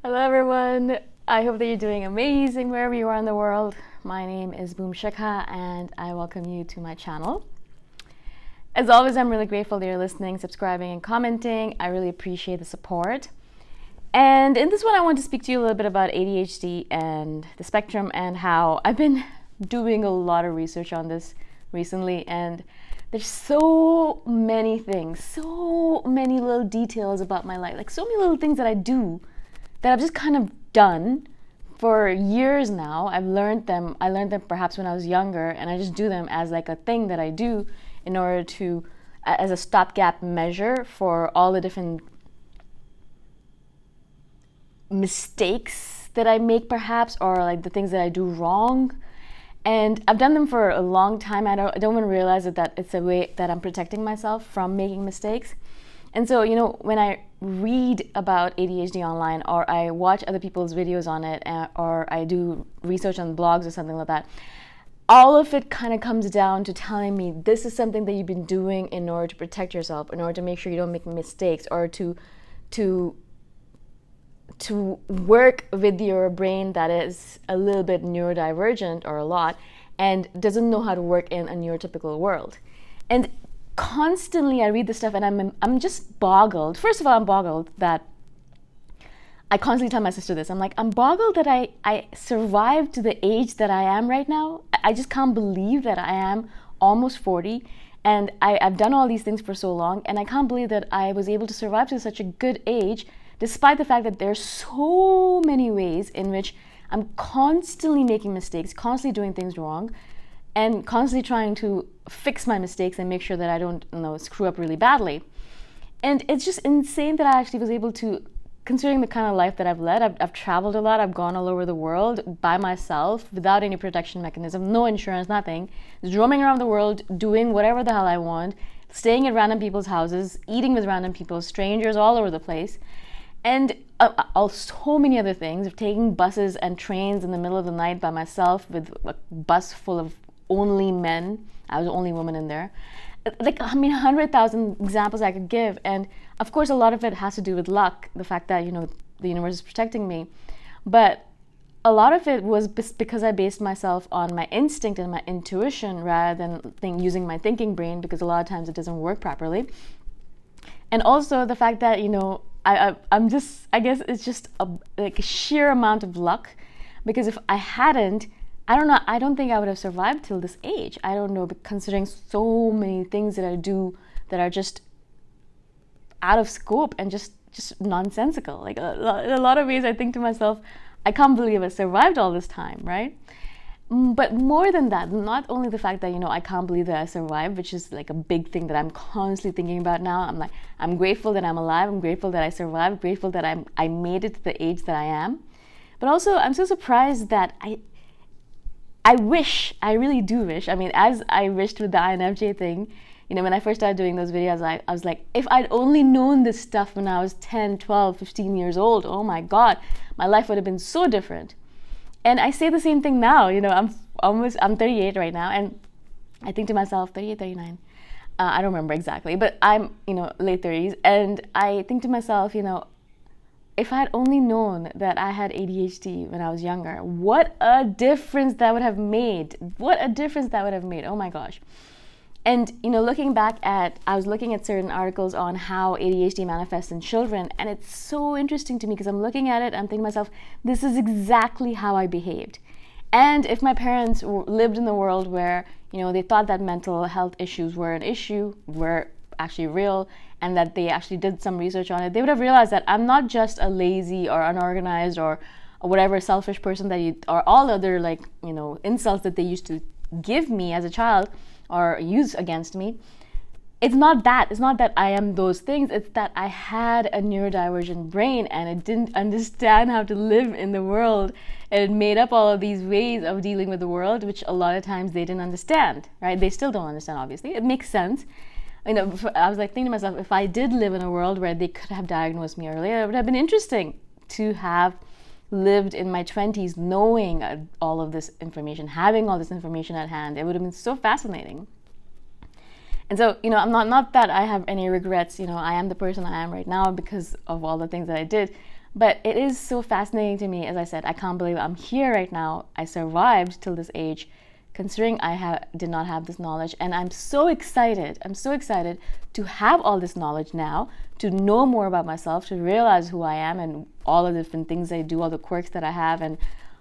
Hello everyone, I hope that you're doing amazing wherever you are in the world. My name is Boom Shikha and I welcome you to my channel. As always, I'm really grateful that you're listening, subscribing and commenting. I really appreciate the support. And in this one, I want to speak to you a little bit about ADHD and the spectrum and how I've been doing a lot of research on this recently, and there's so many things, so many little details about my life, like so many little things that I do that I've just kind of done for years now. I learned them perhaps when I was younger, and I just do them as like a thing that I do in order to, as a stopgap measure for all the different mistakes that I make perhaps, or like the things that I do wrong. And I've done them for a long time. I don't even realize that it's a way that I'm protecting myself from making mistakes. And so, when I read about ADHD online, or I watch other people's videos on it, or I do research on blogs or something like that, all of it kind of comes down to telling me this is something that you've been doing in order to protect yourself, in order to make sure you don't make mistakes, or to work with your brain that is a little bit neurodivergent, or a lot, and doesn't know how to work in a neurotypical world. And constantly I read this stuff and I'm just boggled. First of all, I'm boggled that I constantly tell my sister this. I'm boggled that I survived to the age that I am right now. I just can't believe that I am almost 40 and I've done all these things for so long, and I can't believe that I was able to survive to such a good age, despite the fact that there's so many ways in which I'm constantly making mistakes, constantly doing things wrong, and constantly trying to fix my mistakes and make sure that I don't screw up really badly. And it's just insane that I actually was able to, considering the kind of life that I've led. I've traveled a lot. I've gone all over the world by myself without any protection mechanism, no insurance, nothing. Just roaming around the world, doing whatever the hell I want, staying at random people's houses, eating with random people, strangers all over the place. And so many other things, of taking buses and trains in the middle of the night by myself with a bus full of only men. I was the only woman in there. 100,000 examples I could give. And of course, a lot of it has to do with luck, the fact that, the universe is protecting me. But a lot of it was because I based myself on my instinct and my intuition rather than using my thinking brain, because a lot of times it doesn't work properly. And also the fact that, I'm just, I guess it's just a sheer amount of luck, because if I hadn't, I don't know, I don't think I would have survived till this age. I don't know, but considering so many things that I do that are just out of scope and just nonsensical. Like in a lot of ways, I think to myself, I can't believe I survived all this time, right? But more than that, not only the fact that, I can't believe that I survived, which is like a big thing that I'm constantly thinking about now. I'm grateful that I'm alive. I'm grateful that I survived, grateful that I made it to the age that I am. But also, I'm so surprised that I really do wish, as I wished with the INFJ thing, when I first started doing those videos, I was like, if I'd only known this stuff when I was 10, 12, 15 years old, oh my God, my life would have been so different. And I say the same thing now. I'm 38 right now, and I think to myself, 38, 39, I don't remember exactly, but I'm, late 30s, and I think to myself, if I had only known that I had ADHD when I was younger, what a difference that would have made. What a difference that would have made. Oh my gosh. And, looking back I was looking at certain articles on how ADHD manifests in children, and it's so interesting to me because I'm looking at it, I'm thinking to myself, this is exactly how I behaved. And if my parents lived in the world where, they thought that mental health issues were an issue, were actually real, and that they actually did some research on it, they would have realized that I'm not just a lazy or unorganized or whatever selfish person or all other insults that they used to give me as a child or use against me. It's not that I am those things. It's that I had a neurodivergent brain and it didn't understand how to live in the world. And it made up all of these ways of dealing with the world, which a lot of times they didn't understand, right? They still don't understand, obviously. It makes sense. I was thinking to myself, if I did live in a world where they could have diagnosed me earlier, it would have been interesting to have lived in my 20s knowing all of this information, having all this information at hand. It would have been so fascinating. And so, I'm not that I have any regrets. I am the person I am right now because of all the things that I did. But it is so fascinating to me. As I said, I can't believe I'm here right now. I survived till this age, considering I did not have this knowledge. And I'm so excited. I'm so excited to have all this knowledge now, to know more about myself, to realize who I am and all the different things I do, all the quirks that I have, and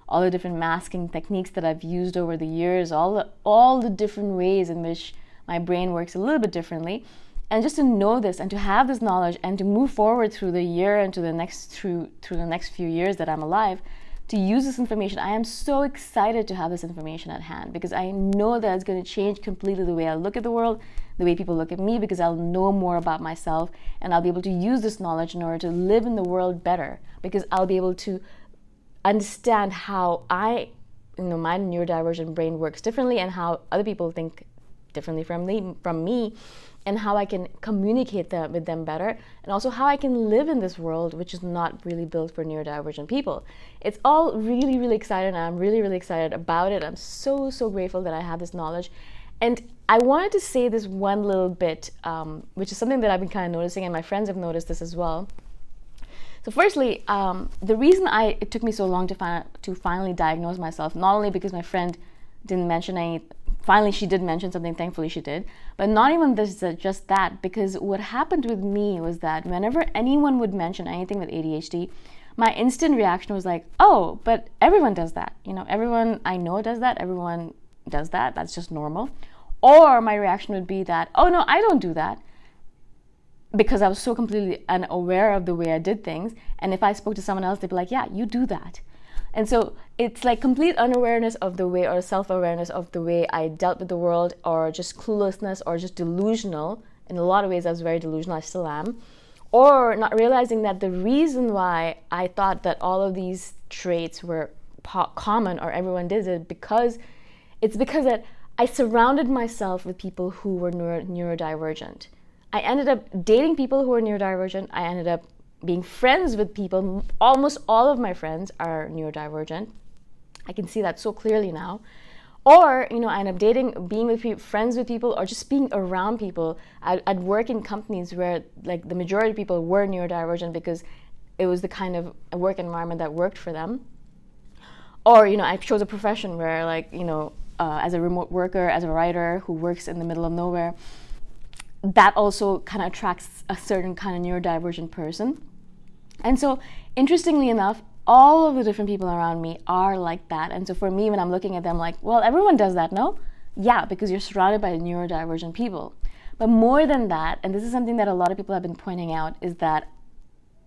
all the different masking techniques that I've used over the years, all the different ways in which my brain works a little bit differently. And just to know this and to have this knowledge and to move forward through the year and to the next through the next few years that I'm alive, to use this information, I am so excited to have this information at hand, because I know that it's going to change completely the way I look at the world, the way people look at me, because I'll know more about myself and I'll be able to use this knowledge in order to live in the world better, because I'll be able to understand how my neurodivergent brain works differently and how other people think differently from me, and how I can communicate with them better, and also how I can live in this world which is not really built for neurodivergent people. It's all really, really exciting, and I'm really, really excited about it. I'm so, so grateful that I have this knowledge. And I wanted to say this one little bit, which is something that I've been kind of noticing, and my friends have noticed this as well. So firstly, the reason it took me so long to finally diagnose myself, not only because my friend didn't mention finally she did mention something, thankfully she did, but not even just that, because what happened with me was that whenever anyone would mention anything with ADHD, my instant reaction was like, oh, but everyone does that. Everyone I know does that, everyone does that, that's just normal. Or my reaction would be that, oh no, I don't do that, because I was so completely unaware of the way I did things. And if I spoke to someone else, they'd be like, yeah, you do that. And so it's like complete unawareness of the way, or self-awareness of the way I dealt with the world, or just cluelessness, or just delusional. In a lot of ways, I was very delusional, I still am. Or not realizing that the reason why I thought that all of these traits were common, or everyone did it, because that I surrounded myself with people who were neurodivergent. I ended up dating people who were neurodivergent. I ended up being friends with people. Almost all of my friends are neurodivergent. I can see that so clearly now. Or, I end up being with friends with people, or just being around people. I'd work in companies where like the majority of people were neurodivergent, because it was the kind of work environment that worked for them. Or, I chose a profession where as a remote worker, as a writer who works in the middle of nowhere, that also kind of attracts a certain kind of neurodivergent person. And so, interestingly enough, all of the different people around me are like that. And so for me, when I'm looking at them, like, well, everyone does that, no? Yeah, because you're surrounded by neurodivergent people. But more than that, and this is something that a lot of people have been pointing out, is that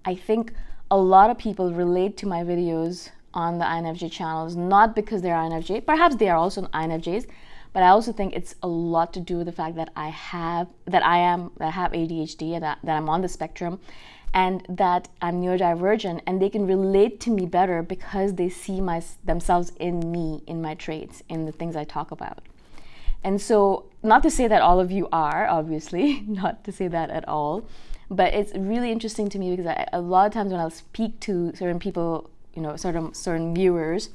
I think a lot of people relate to my videos on the INFJ channels, not because they're INFJ, perhaps they are also INFJs, but I also think it's a lot to do with the fact that I have ADHD, and that I'm on the spectrum, and that I'm neurodivergent, and they can relate to me better because they see themselves in me, in my traits, in the things I talk about. And so, not to say that all of you are, obviously, not to say that at all, but it's really interesting to me, because a lot of times when I'll speak to certain people, certain viewers,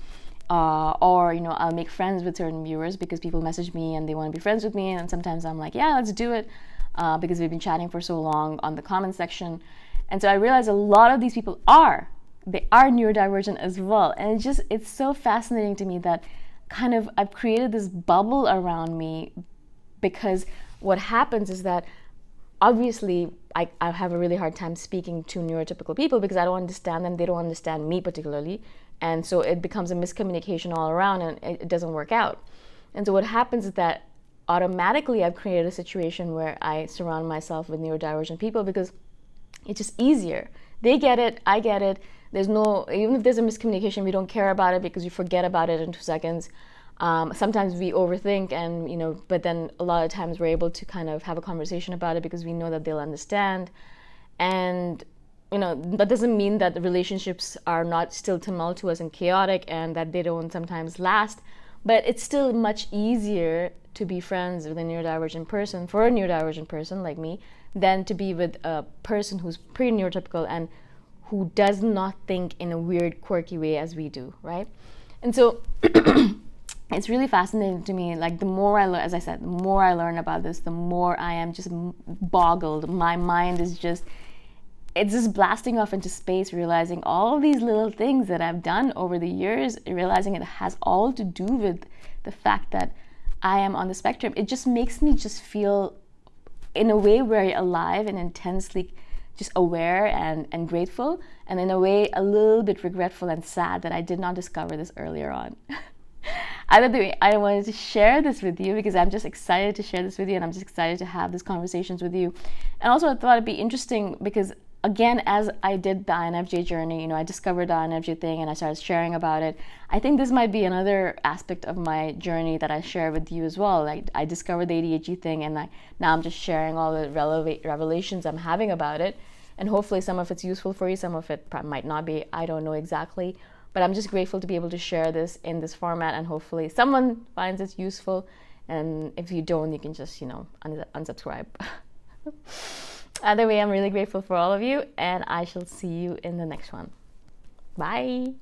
or I'll make friends with certain viewers because people message me and they want to be friends with me, and sometimes I'm like, yeah, let's do it, because we've been chatting for so long on the comment section. And so I realize a lot of these people are neurodivergent as well. And it's so fascinating to me that kind of I've created this bubble around me, because what happens is that obviously I have a really hard time speaking to neurotypical people, because I don't understand them, they don't understand me particularly. And so it becomes a miscommunication all around, and it doesn't work out. And so what happens is that automatically I've created a situation where I surround myself with neurodivergent people, because it's just easier. They get it, I get it. Even if there's a miscommunication, we don't care about it because you forget about it in 2 seconds. Sometimes we overthink, and but then a lot of times we're able to kind of have a conversation about it because we know that they'll understand. And that doesn't mean that the relationships are not still tumultuous and chaotic, and that they don't sometimes last, but it's still much easier to be friends with a neurodivergent person, for a neurodivergent person like me, than to be with a person who's pretty neurotypical and who does not think in a weird, quirky way as we do, right? And so it's really fascinating to me. Like, the more I learn, as I said, the more I learn about this, the more I am just boggled. My mind is just it's just blasting off into space, realizing all these little things that I've done over the years, realizing it has all to do with the fact that I am on the spectrum. It just makes me just feel in a way very alive and intensely just aware and grateful, and in a way a little bit regretful and sad that I did not discover this earlier on. Either way, I wanted to share this with you because I'm just excited to share this with you, and I'm just excited to have these conversations with you. And also I thought it'd be interesting because, again, as I did the INFJ journey, I discovered the INFJ thing and I started sharing about it. I think this might be another aspect of my journey that I share with you as well. Like, I discovered the ADHD thing, and now I'm just sharing all the revelations I'm having about it. And hopefully some of it's useful for you, some of it might not be. I don't know exactly. But I'm just grateful to be able to share this in this format, and hopefully someone finds it useful. And if you don't, you can just, unsubscribe. Either way, I'm really grateful for all of you, and I shall see you in the next one. Bye.